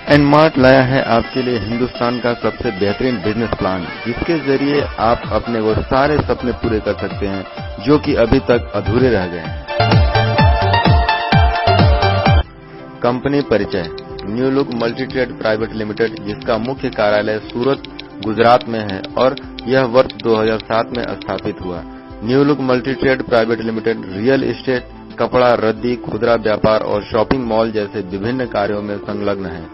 एनमार्ट लाया है आपके लिए हिंदुस्तान का सबसे बेहतरीन बिजनेस प्लान, जिसके जरिए आप अपने वो सारे सपने पूरे कर सकते हैं जो कि अभी तक अधूरे रह गए हैं। कंपनी परिचय। New look multi trade private limited, जिसका मुख्य कार्यालय सूरत, गुजरात में है और यह वर्ष 2007 में स्थापित हुआ। New look multi trade private limited real estate, कपड़ा, रद्दी, खुदरा व्यापार और शॉपिंग मॉल जैसे विभिन्न कार्यों में संलग्न है।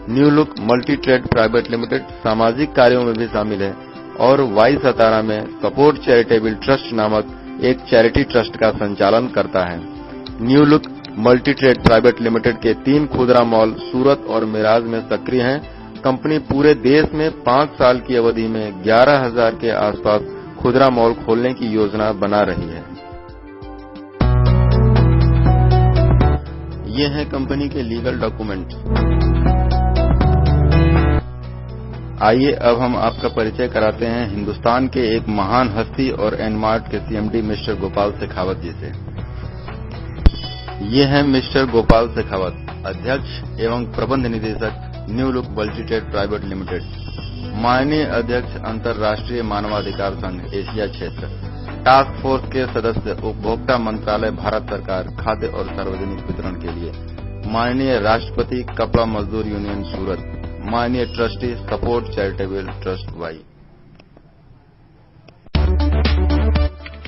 New look multi trade private limited सामाजिक कार्यों में भी शामिल है और वाई सतारा में सपोर्ट चैरिटेबल ट्रस्ट नामक एक चैरिटी ट्रस्ट का संचालन करता है। New look multi trade private limited के 3 खुदरा मॉल सूरत और मिराज में सक्रिय हैं। कंपनी पूरे देश में 5 साल की अवधि में 11,000 के आसपास खुदरा मॉल खोलने की योजना बना रही है। ये हैं कंपनी के लीगल डॉक्यूमेंट्स। आइए अब हम आपका परिचय कराते हैं हिंदुस्तान के एक महान हस्ती और एनमार्ट के सीएमडी मिस्टर गोपाल शेखावत जी से। ये हैं मिस्टर गोपाल शेखावत, अध्यक्ष एवं प्रबंध निदेशक new look multi trade private limited, माननीय अध्यक्ष अंतर्राष्ट्रीय मानवाधिकार संघ एशिया क्षेत्र, टास्क फोर्स के सदस्य उपभोक्ता मंत्रालय भारत सरकार खाद्य और सार्वजनिक वितरण के लिए, माननीय राष्ट्रपति कपड़ा मजदूर यूनियन सूरत, माननीय ट्रस्टी सपोर्ट चैरिटेबल ट्रस्ट वाई।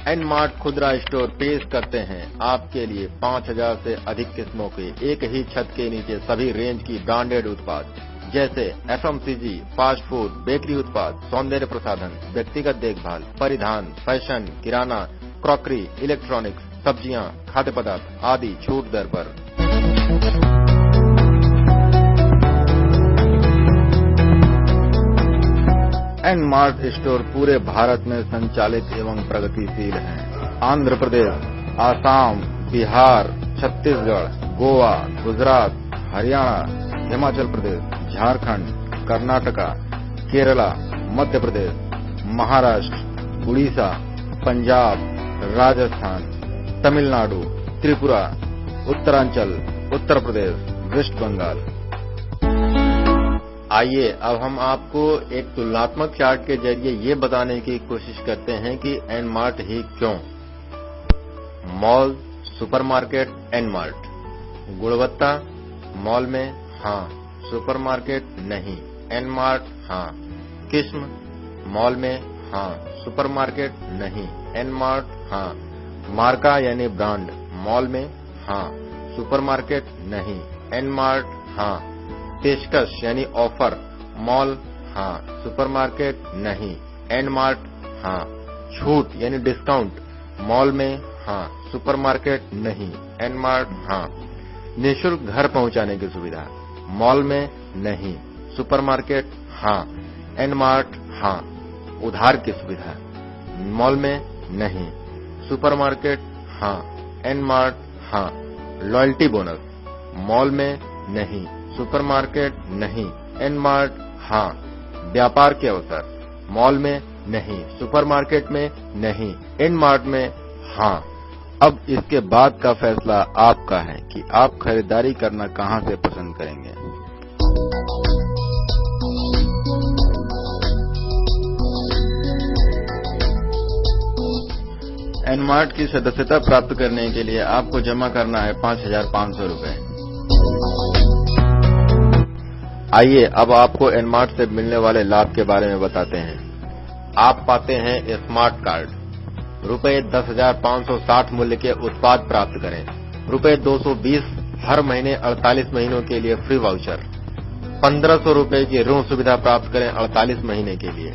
एनमार्ट खुदरा स्टोर पेश करते हैं आपके लिए 5,000 से अधिक किस्मों के एक ही छत के नीचे सभी रेंज की ब्रांडेड उत्पाद जैसे एफएमसीजी, फास्ट फूड, बेकरी उत्पाद, सौंदर्य प्रसाधन, व्यक्तिगत देखभाल, परिधान, फैशन, किराना, क्रॉकरी, इलेक्ट्रॉनिक्स, सब्जियां, खाद्य पदार्थ आदि छूट दर पर। एनमार्ट स्टोर पूरे भारत में संचालित एवं प्रगतिशील हैं। आंध्र प्रदेश, आसाम, बिहार, छत्तीसगढ़, गोवा, गुजरात, हरियाणा, हिमाचल प्रदेश, झारखंड, कर्नाटका, केरला, मध्य प्रदेश, महाराष्ट्र, उड़ीसा, पंजाब, राजस्थान, तमिलनाडु, त्रिपुरा, उत्तरांचल, उत्तर प्रदेश, वेस्ट बंगाल। आइए अब हम आपको एक तुलनात्मक चार्ट के जरिए ये बताने की कोशिश करते हैं कि एनमार्ट ही क्यों। Mall, supermarket, Nmart. गुणवत्ता, मॉल में हां, सुपरमार्केट नहीं, एनमार्ट हां। किस्म, मॉल में हां, सुपरमार्केट नहीं, एनमार्ट हां। मार्का यानी ब्रांड, मॉल में हां, सुपरमार्केट नहीं, एनमार्ट हां। पेशकश यानी ऑफर, मॉल हां, सुपरमार्केट नहीं, एनमार्ट हां। छूट यानी डिस्काउंट, मॉल में हां, सुपरमार्केट नहीं, एनमार्ट हां। निःशुल्क घर पहुंचाने की सुविधा, मॉल में नहीं, सुपरमार्केट हां, एनमार्ट हां। उधार की सुविधा, मॉल में नहीं, सुपरमार्केट हां, एनमार्ट हां। लॉयल्टी बोनस, मॉल में नहीं, सुपरमार्केट नहीं, एनमार्ट हां। व्यापार के अवसर, मॉल में नहीं, सुपरमार्केट में नहीं, एनमार्ट में हां। अब इसके बाद का फैसला आपका है कि आप खरीदारी करना कहां से पसंद करेंगे। एनमार्ट की सदस्यता प्राप्त करने के लिए आपको जमा करना है 5,500 रुपए। आइए अब आपको एनमार्ट से मिलने वाले लाभ के बारे में बताते हैं। आप पाते हैं स्मार्ट कार्ड, रुपए 10,560 मूल्य के उत्पाद प्राप्त करें, रुपए 220 हर महीने 48 महीनों के लिए फ्री वाउचर, 1,500 रुपए की ऋण सुविधा प्राप्त करें 48 महीने के लिए,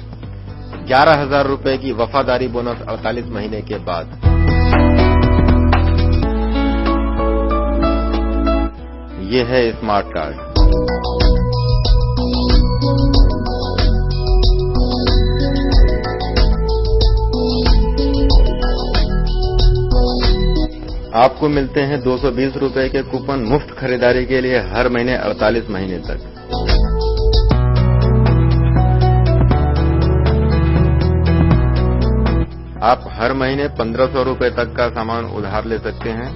11,000 रुपए की वफादारी बोनस 48 महीने के बाद। ये है स्मार्ट कार्ड। आपको मिलते हैं 220 रुपए के कूपन मुफ्त खरीदारी के लिए हर महीने 48 महीने तक। आप हर महीने 1,500 रुपए तक का सामान उधार ले सकते हैं।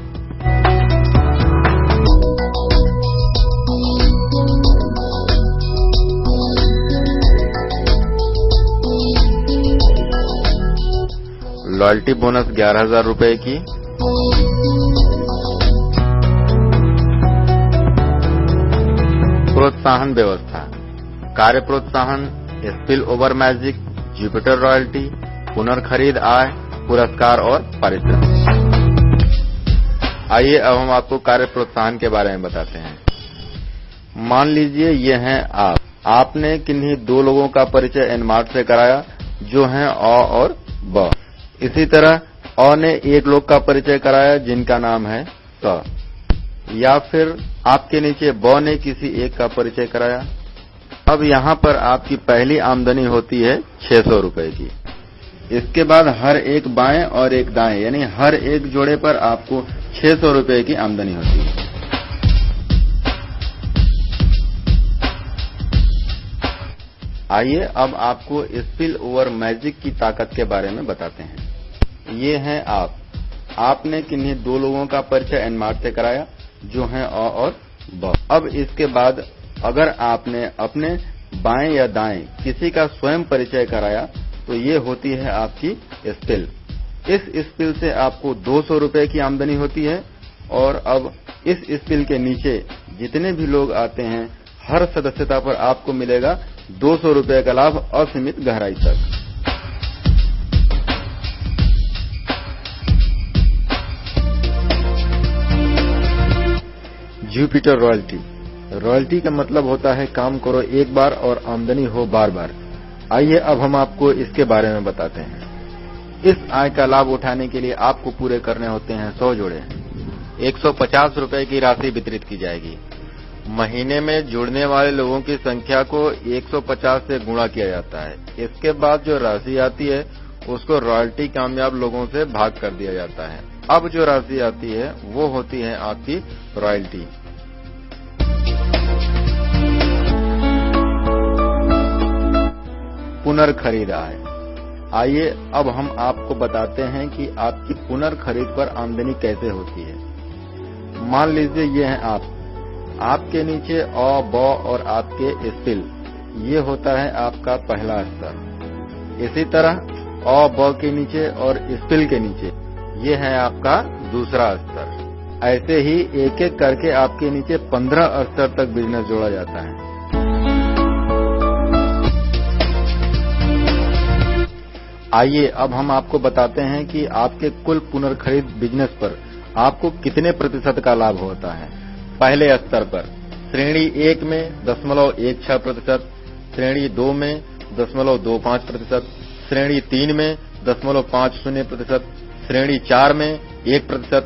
लॉयल्टी बोनस 11,000 रुपए की, प्रोत्साहन व्यवस्था, कार्य प्रोत्साहन, spill over magic, Jupiter royalty, पुनर्खरीद आय, पुरस्कार और पारितोषिक। आइए अब हम आपको कार्य प्रोत्साहन के बारे में बताते हैं। मान लीजिए ये हैं आपने किन्हीं दो लोगों का परिचय एनमार्ट से कराया जो हैं अ और ब। इसी तरह अ ने एक लोग का परिचय कराया जिनका नाम है क, या फिर आपके नीचे ब ने किसी एक का परिचय कराया। अब यहाँ पर आपकी पहली आमदनी होती है 600 रुपए की। इसके बाद हर एक बाएं और एक दाएं यानी हर एक जोड़े पर आपको 600 रुपए की आमदनी होती है। आइए अब आपको स्पिल ओवर मैजिक की ताकत के बारे में बताते हैं। ये हैं आपने किन्हीं दो लोगों का परिचय एनमार्ट से कराया जो हैं अ और ब। अब इसके बाद अगर आपने अपने बाएं या दाएं किसी का स्वयं परिचय कराया तो ये होती है आपकी स्पिल। इस स्पिल से आपको 200 रुपए की आमदनी होती है। और अब इस स्पिल के नीचे जितने भी लोग आते हैं हर सदस्यता पर आपको मिलेगा 200 रुपए का लाभ असीमित गहराई तक। जुपिटर रॉयल्टी का मतलब होता है काम करो एक बार और आमदनी हो बार बार। आइए अब हम आपको इसके बारे में बताते हैं। इस आय का लाभ उठाने के लिए आपको पूरे करने होते हैं 100 जोड़े। 150 रुपए की राशि वितरित की जाएगी। महीने में जुड़ने वाले लोगों की संख्या को 150 से गुणा किया जाता है। इसके बाद जो राशि आती है उसको रॉयल्टी कामयाब लोगों से भाग कर दिया जाता है। अब जो राशि आती है वो होती है आपकी रॉयल्टी। पुनर्खरीद आय। आइए अब हम आपको बताते हैं कि आपकी पुनर्खरीद पर आमदनी कैसे होती है। मान लीजिए ये हैं आपके नीचे अ ब और आपके स्पिल, ये होता है आपका पहला स्तर। इसी तरह अ ब के नीचे और स्पिल के नीचे ये है आपका दूसरा स्तर। ऐसे ही एक एक करके आपके नीचे 15 स्तर तक बिजनेस जोड़ा जाता है। आइए अब हम आपको बताते हैं कि आपके कुल पुनर्खरीद बिजनेस पर आपको कितने प्रतिशत का लाभ होता है। पहले स्तर पर श्रेणी 1 में 0.16%, श्रेणी 2 में 0.25%, श्रेणी 3 में 0.50%, श्रेणी 4 में 1%।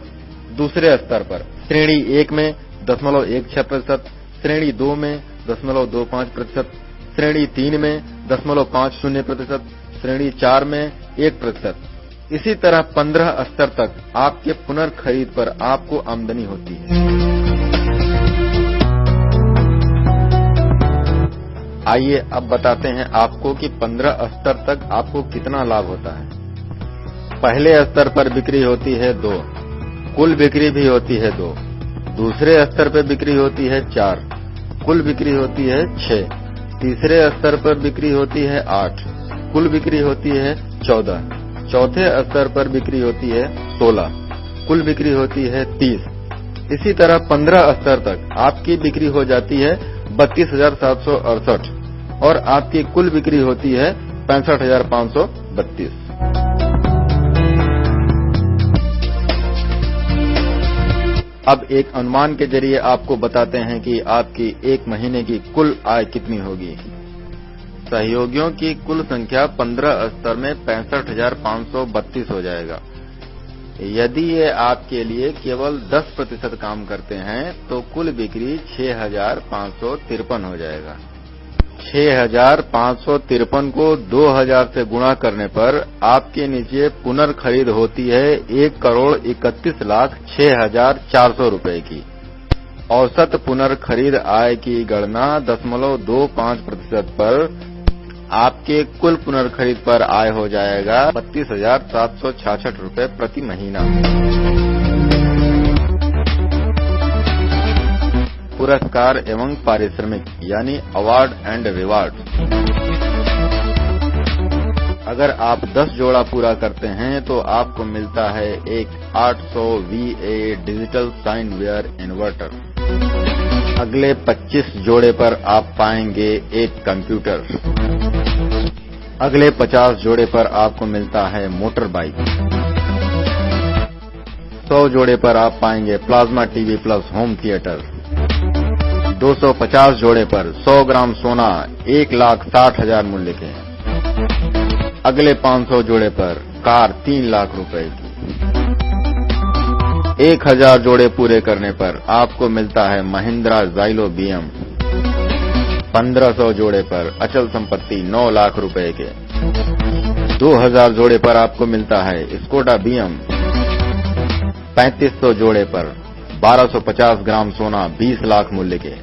दूसरे स्तर पर श्रेणी 1 में 0.16%, श्रेणी 2 में 0.25%, श्रेणी 3 में 0.50%, श्रेणी 4 में 1%। इसी तरह 15 स्तर तक आपके पुनर्खरीद पर आपको आमदनी होती है। आइए अब बताते हैं आपको कि 15 स्तर तक आपको कितना लाभ होता है। पहले स्तर पर बिक्री होती है 2, कुल बिक्री भी होती है 2। दूसरे स्तर पर बिक्री होती है 4, कुल बिक्री होती है 6। तीसरे स्तर पर बिक्री होती है 8, कुल बिक्री होती है 14। चौथे स्तर पर बिक्री होती है 16, कुल बिक्री होती है 30। इसी तरह 15 स्तर तक आपकी बिक्री हो जाती है 32,768 और आपकी कुल बिक्री होती है 65,532। अब एक अनुमान के जरिए आपको बताते हैं कि आपकी एक महीने की कुल आय कितनी होगी। सहयोगियों की कुल संख्या 15 स्तर में 65,532 हो जाएगा। यदि ये आपके लिए केवल 10% काम करते हैं तो कुल बिक्री 6,553 हो जाएगा। 6,553 को 2,000 से गुणा करने पर आपके नीचे पुनर्खरीद होती है 1,31,06,400 रुपए की। औसत पुनर्खरीद आय की गणना 0.25% पर आपके कुल पुनर्खरीद पर आय हो जाएगा 32,766 रुपए प्रति महीना। पुरस्कार एवं पारिश्रमिक यानी अवार्ड एंड रिवार्ड। अगर आप 10 जोड़ा पूरा करते हैं तो आपको मिलता है एक 800 VA digital sine wave inverter. अगले 25 जोड़े पर आप पाएंगे एक कंप्यूटर। अगले 50 जोड़े पर आपको मिलता है मोटर बाइक। 100 जोड़े पर आप पाएंगे plasma TV plus home theatre. 250 जोड़े पर 100 ग्राम सोना 1,60,000 मूल्य के। अगले 500 जोड़े पर कार 3 लाख रुपए की। 1000 जोड़े पूरे करने पर आपको मिलता है महिंद्रा ज़ाइलो BM। 1500 जोड़े पर अचल संपत्ति 9 लाख रुपए के। 2000 जोड़े पर आपको मिलता है स्कोडा BM। 3500 जोड़े पर 1250 ग्राम सोना 20 लाख मूल्य के।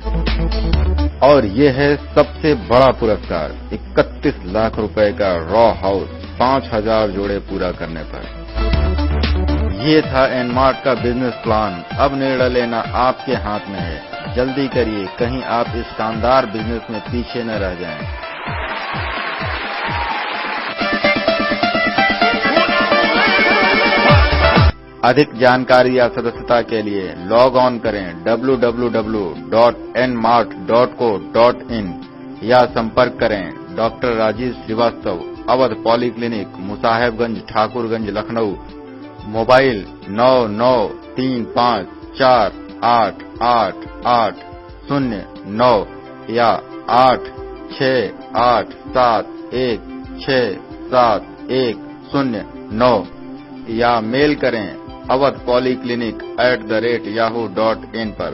और ये है सबसे बड़ा पुरस्कार 31 लाख रुपए का रॉ हाउस 5000 जोड़े पूरा करने पर। ये था एनमार्ट का बिजनेस प्लान। अब निर्णय लेना आपके हाथ में है। जल्दी करिए, कहीं आप इस शानदार बिजनेस में पीछे न रह जाएं। अधिक जानकारी या सदस्यता के लिए लॉग ऑन करें www.nmart.co.in या संपर्क करें doctor Rajiv Srivastava, Awadh polyclinic, Musahibganj, Thakurganj, Lucknow. Mobile 9934888809 या 8687167109 या मेल करें awadhpolyclinic@yahoo.in पर।